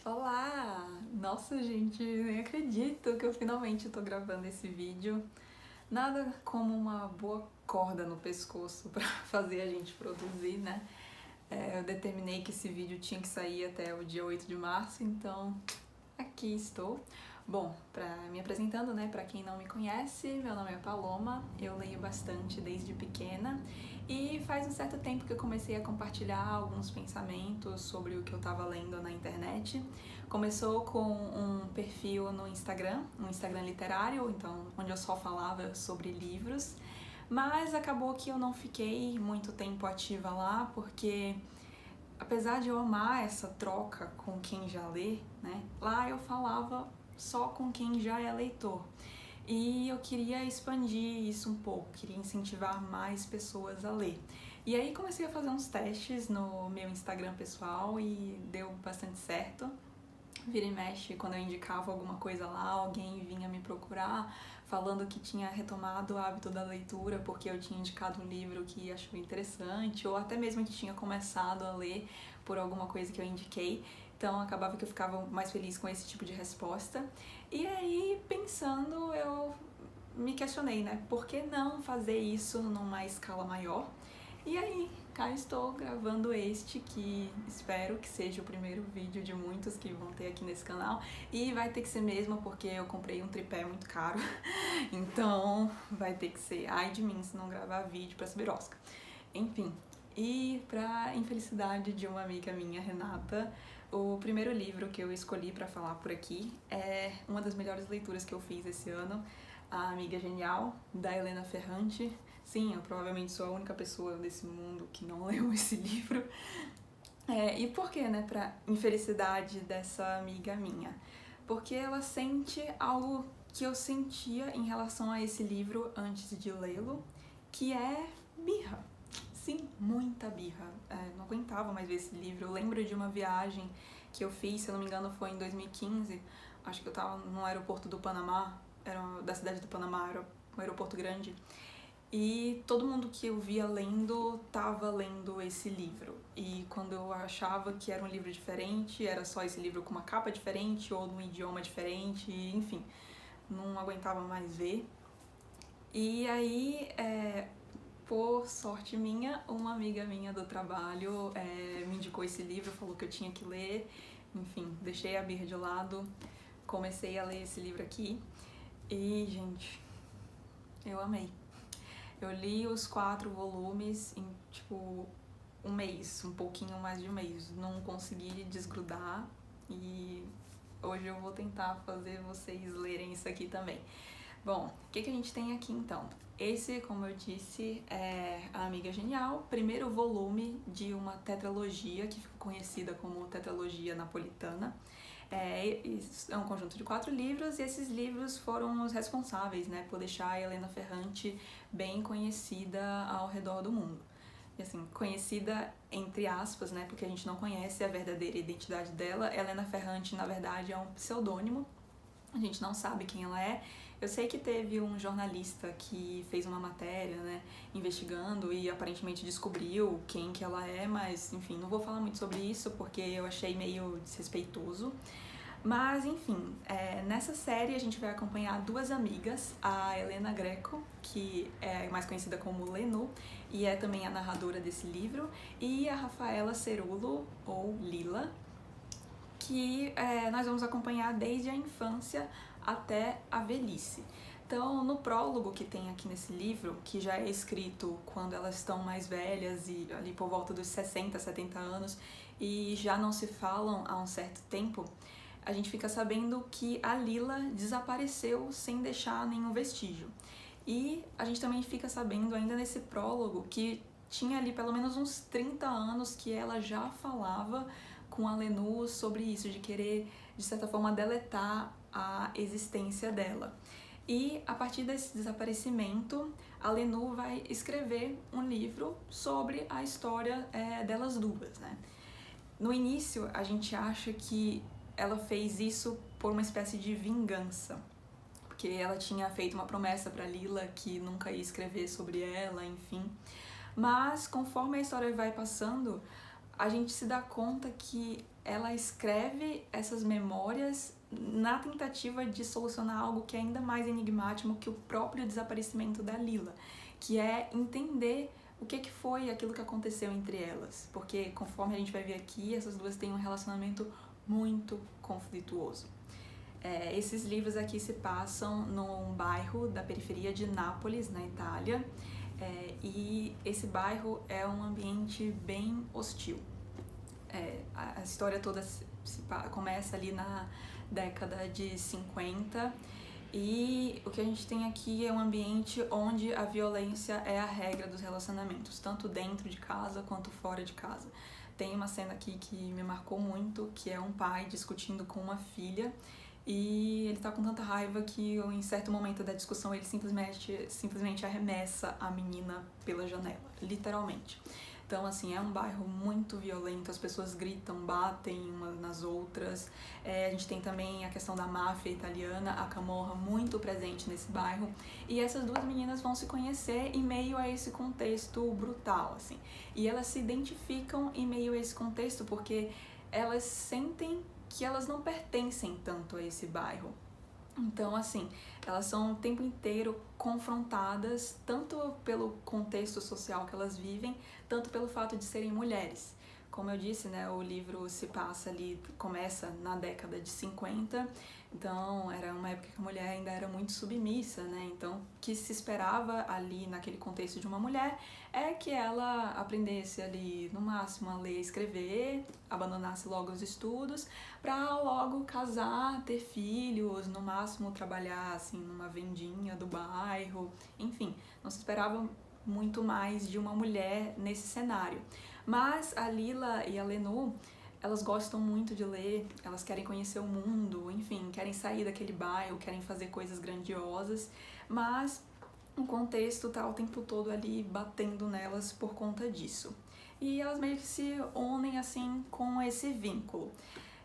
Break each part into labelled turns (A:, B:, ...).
A: Olá! Nossa, gente, nem acredito que eu finalmente tô gravando esse vídeo. Nada como uma boa corda no pescoço pra fazer a gente produzir, né? Eu determinei que esse vídeo tinha que sair até o dia 8 de março, então aqui estou. Bom, me apresentando, né, para quem não me conhece, meu nome é Paloma, eu leio bastante desde pequena e faz um certo tempo que eu comecei a compartilhar alguns pensamentos sobre o que eu estava lendo na internet. Começou com um perfil no Instagram, um Instagram literário, então onde eu só falava sobre livros, mas acabou que eu não fiquei muito tempo ativa lá porque apesar de eu amar essa troca com quem já lê, né, lá eu falava só com quem já é leitor. E eu queria expandir isso um pouco, queria incentivar mais pessoas a ler. E aí comecei a fazer uns testes no meu Instagram pessoal e deu bastante certo. Vira e mexe, quando eu indicava alguma coisa lá, alguém vinha me procurar falando que tinha retomado o hábito da leitura porque eu tinha indicado um livro que achou interessante, ou até mesmo que tinha começado a ler por alguma coisa que eu indiquei. Então acabava que eu ficava mais feliz com esse tipo de resposta. E aí, pensando, eu me questionei, né? Por que não fazer isso numa escala maior? E aí, cá estou gravando este que espero que seja o primeiro vídeo de muitos que vão ter aqui nesse canal. E vai ter que ser mesmo porque eu comprei um tripé muito caro, então vai ter que ser. Ai de mim se não gravar vídeo pra subir Oscar. Enfim, e pra infelicidade de uma amiga minha, Renata, o primeiro livro que eu escolhi pra falar por aqui é uma das melhores leituras que eu fiz esse ano, A Amiga Genial, da Helena Ferrante. Sim, eu provavelmente sou a única pessoa desse mundo que não leu esse livro. E por que, né, pra infelicidade dessa amiga minha? Porque ela sente algo que eu sentia em relação a esse livro antes de lê-lo, que é birra. Sim, muita birra. Não aguentava mais ver esse livro. Eu lembro de uma viagem que eu fiz, se eu não me engano foi em 2015, acho que eu tava no aeroporto do Panamá, era da cidade do Panamá, era um aeroporto grande, e todo mundo que eu via lendo tava lendo esse livro. E quando eu achava que era um livro diferente, era só esse livro com uma capa diferente ou num idioma diferente, enfim, não aguentava mais ver. E aí, por sorte minha, uma amiga minha do trabalho me indicou esse livro, falou que eu tinha que ler. Enfim, deixei a birra de lado, comecei a ler esse livro aqui e, gente, eu amei. Eu li os 4 volumes em, tipo, um mês, um pouquinho mais de um mês. Não consegui desgrudar e hoje eu vou tentar fazer vocês lerem isso aqui também. Bom, o que a gente tem aqui então? Esse, como eu disse, é A Amiga Genial, primeiro volume de uma tetralogia que ficou conhecida como Tetralogia Napolitana. É um conjunto de 4 livros e esses livros foram os responsáveis, né, por deixar a Helena Ferrante bem conhecida ao redor do mundo. E assim, conhecida entre aspas, né, porque a gente não conhece a verdadeira identidade dela. Helena Ferrante, na verdade, é um pseudônimo, a gente não sabe quem ela é. Eu sei que teve um jornalista que fez uma matéria, né, investigando e aparentemente descobriu quem que ela é, mas enfim, não vou falar muito sobre isso porque eu achei meio desrespeitoso. Mas enfim, nessa série a gente vai acompanhar 2 amigas, a Helena Greco, que é mais conhecida como Lenu, e é também a narradora desse livro, e a Rafaela Cerulo, ou Lila, que nós vamos acompanhar desde a infância até a velhice. Então, no prólogo que tem aqui nesse livro, que já é escrito quando elas estão mais velhas e ali por volta dos 60, 70 anos e já não se falam há um certo tempo, a gente fica sabendo que a Lila desapareceu sem deixar nenhum vestígio. E a gente também fica sabendo ainda nesse prólogo que tinha ali pelo menos uns 30 anos que ela já falava com a Lenu sobre isso, de querer, de certa forma, deletar a existência dela. E a partir desse desaparecimento, a Lenu vai escrever um livro sobre a história delas duas, né? No início, a gente acha que ela fez isso por uma espécie de vingança, porque ela tinha feito uma promessa para Lila que nunca ia escrever sobre ela, enfim. Mas conforme a história vai passando, a gente se dá conta que ela escreve essas memórias na tentativa de solucionar algo que é ainda mais enigmático que o próprio desaparecimento da Lila, que é entender o que foi aquilo que aconteceu entre elas, porque conforme a gente vai ver aqui, essas duas têm um relacionamento muito conflituoso. Esses livros aqui se passam num bairro da periferia de Nápoles, na Itália, e esse bairro é um ambiente bem hostil. A história toda começa ali na década de 50 e o que a gente tem aqui é um ambiente onde a violência é a regra dos relacionamentos, tanto dentro de casa quanto fora de casa. Tem uma cena aqui que me marcou muito, que é um pai discutindo com uma filha e ele tá com tanta raiva que em certo momento da discussão ele simplesmente arremessa a menina pela janela, literalmente. Então, assim, é um bairro muito violento, as pessoas gritam, batem umas nas outras. A gente tem também a questão da máfia italiana, a Camorra, muito presente nesse bairro. E essas duas meninas vão se conhecer em meio a esse contexto brutal, assim. E elas se identificam em meio a esse contexto porque elas sentem que elas não pertencem tanto a esse bairro. Então, assim, elas são o tempo inteiro confrontadas tanto pelo contexto social que elas vivem, tanto pelo fato de serem mulheres. Como eu disse, né, o livro se passa ali, começa na década de 50, então era uma época que a mulher ainda era muito submissa, né? Então, o que se esperava ali naquele contexto de uma mulher é que ela aprendesse ali, no máximo, a ler e escrever, abandonasse logo os estudos, para logo casar, ter filhos, no máximo trabalhar assim numa vendinha do bairro, enfim, não se esperava muito mais de uma mulher nesse cenário. Mas a Lila e a Lenú, elas gostam muito de ler, elas querem conhecer o mundo, enfim, querem sair daquele bairro, querem fazer coisas grandiosas, mas o contexto tá o tempo todo ali batendo nelas por conta disso. E elas meio que se unem assim com esse vínculo.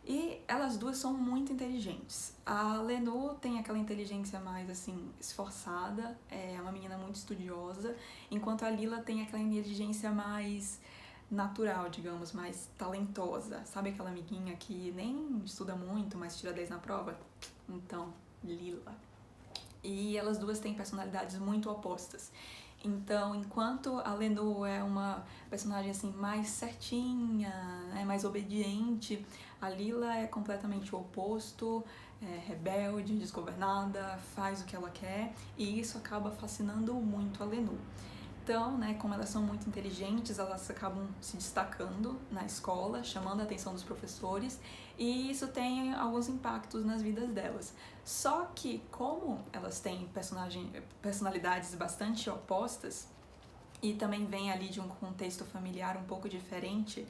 A: E elas duas são muito inteligentes. A Lenú tem aquela inteligência mais assim esforçada, é uma menina muito estudiosa, enquanto a Lila tem aquela inteligência mais natural, digamos, mais talentosa. Sabe aquela amiguinha que nem estuda muito, mas tira 10 na prova? Então, Lila. E elas duas têm personalidades muito opostas. Então, enquanto a Lenú é uma personagem assim mais certinha, né, mais obediente, a Lila é completamente o oposto, rebelde, desgovernada, faz o que ela quer, e isso acaba fascinando muito a Lenú. Então, né, como elas são muito inteligentes, elas acabam se destacando na escola, chamando a atenção dos professores, e isso tem alguns impactos nas vidas delas. Só que, como elas têm personalidades bastante opostas, e também vêm ali de um contexto familiar um pouco diferente,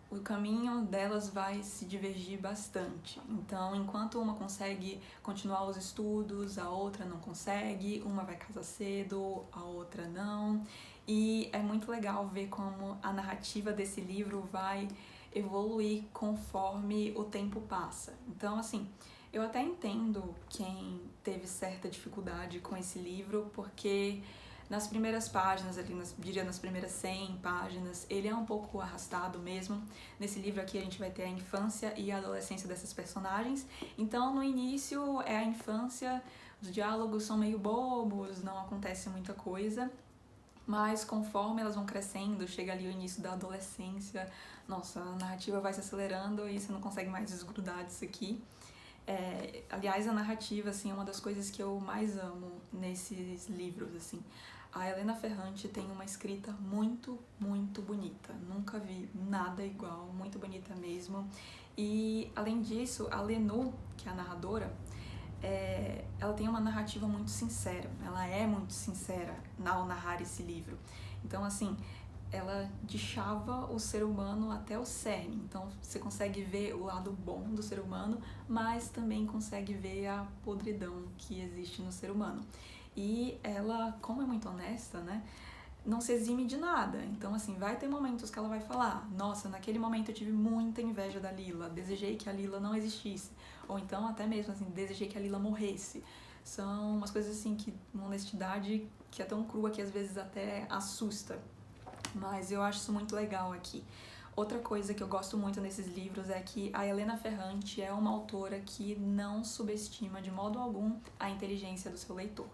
A: o caminho delas vai se divergir bastante. Então, enquanto uma consegue continuar os estudos, a outra não consegue, uma vai casar cedo, a outra não. E é muito legal ver como a narrativa desse livro vai evoluir conforme o tempo passa. Então, assim, eu até entendo quem teve certa dificuldade com esse livro, porque nas primeiras páginas, diria nas primeiras 100 páginas, ele é um pouco arrastado mesmo. Nesse livro aqui a gente vai ter a infância e a adolescência dessas personagens. Então, no início é a infância, os diálogos são meio bobos, não acontece muita coisa. Mas conforme elas vão crescendo, chega ali o início da adolescência, nossa, a narrativa vai se acelerando e você não consegue mais desgrudar disso aqui. Aliás, a narrativa, assim, é uma das coisas que eu mais amo nesses livros, assim. A Elena Ferrante tem uma escrita muito, muito bonita. Nunca vi nada igual, muito bonita mesmo. E, além disso, a Lenú, que é a narradora, ela tem uma narrativa muito sincera. Ela é muito sincera ao narrar esse livro. Então, assim, ela deschava o ser humano até o cerne. Então, você consegue ver o lado bom do ser humano, mas também consegue ver a podridão que existe no ser humano. E ela, como é muito honesta, né, não se exime de nada. Então, assim, vai ter momentos que ela vai falar: nossa, naquele momento eu tive muita inveja da Lila, desejei que a Lila não existisse. Ou então, até mesmo, assim, desejei que a Lila morresse. São umas coisas, assim, que uma honestidade que é tão crua que às vezes até assusta. Mas eu acho isso muito legal aqui. Outra coisa que eu gosto muito nesses livros é que a Helena Ferrante é uma autora que não subestima de modo algum a inteligência do seu leitor.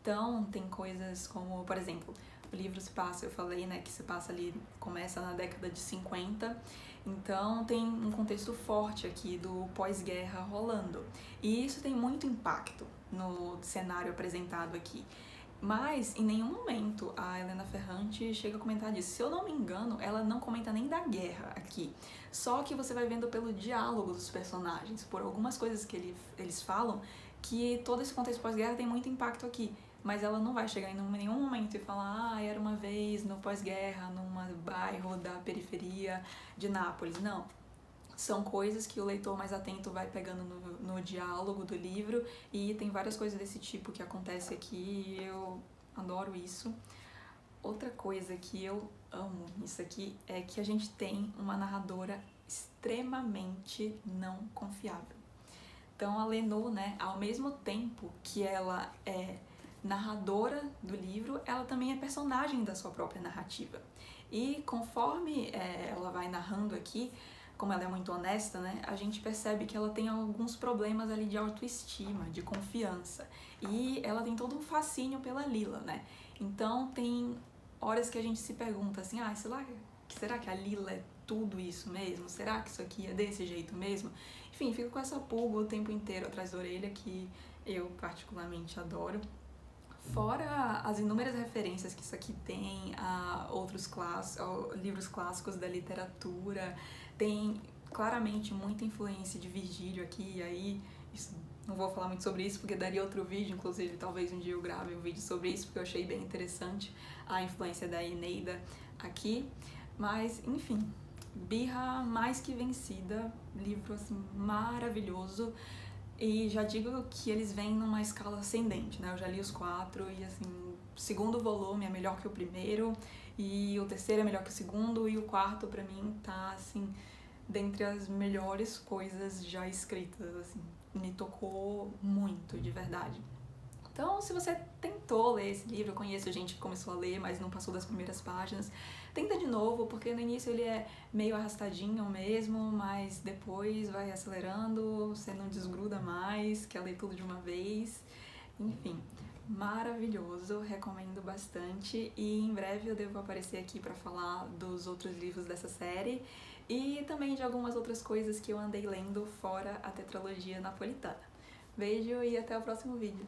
A: Então, tem coisas como, por exemplo, o livro se passa, eu falei, né, que se passa ali, começa na década de 50, então tem um contexto forte aqui do pós-guerra rolando. E isso tem muito impacto no cenário apresentado aqui. Mas, em nenhum momento, a Helena Ferrante chega a comentar disso. Se eu não me engano, ela não comenta nem da guerra aqui. Só que você vai vendo pelo diálogo dos personagens, por algumas coisas que eles falam, que todo esse contexto pós-guerra tem muito impacto aqui. Mas ela não vai chegar em nenhum momento e falar, era uma vez no pós-guerra, num bairro da periferia de Nápoles. Não. São coisas que o leitor mais atento vai pegando no diálogo do livro, e tem várias coisas desse tipo que acontece aqui e eu adoro isso. Outra coisa que eu amo nisso aqui é que a gente tem uma narradora extremamente não confiável. Então a Lenô, né, ao mesmo tempo que ela é narradora do livro, ela também é personagem da sua própria narrativa. E conforme ela vai narrando aqui, como ela é muito honesta, né, a gente percebe que ela tem alguns problemas ali de autoestima, de confiança. E ela tem todo um fascínio pela Lila, né? Então tem horas que a gente se pergunta assim, será que a Lila é tudo isso mesmo? Será que isso aqui é desse jeito mesmo? Enfim, fico com essa pulga o tempo inteiro atrás da orelha, que eu particularmente adoro. Fora as inúmeras referências que isso aqui tem a outros livros clássicos da literatura, tem claramente muita influência de Virgílio aqui, e aí não vou falar muito sobre isso porque daria outro vídeo, inclusive talvez um dia eu grave um vídeo sobre isso, porque eu achei bem interessante a influência da Eneida aqui. Mas, enfim, Birra mais que vencida, livro assim maravilhoso. E já digo que eles vêm numa escala ascendente, né? Eu já li os 4 e, assim, o segundo volume é melhor que o primeiro, e o terceiro é melhor que o segundo, e o quarto, pra mim, tá, assim, dentre as melhores coisas já escritas, assim. Me tocou muito, de verdade. Então, se você tentou ler esse livro, eu conheço gente que começou a ler, mas não passou das primeiras páginas, tenta de novo, porque no início ele é meio arrastadinho mesmo, mas depois vai acelerando, você não desgruda mais, quer ler tudo de uma vez. Enfim, maravilhoso, recomendo bastante, e em breve eu devo aparecer aqui para falar dos outros livros dessa série e também de algumas outras coisas que eu andei lendo fora a tetralogia napolitana. Beijo e até o próximo vídeo!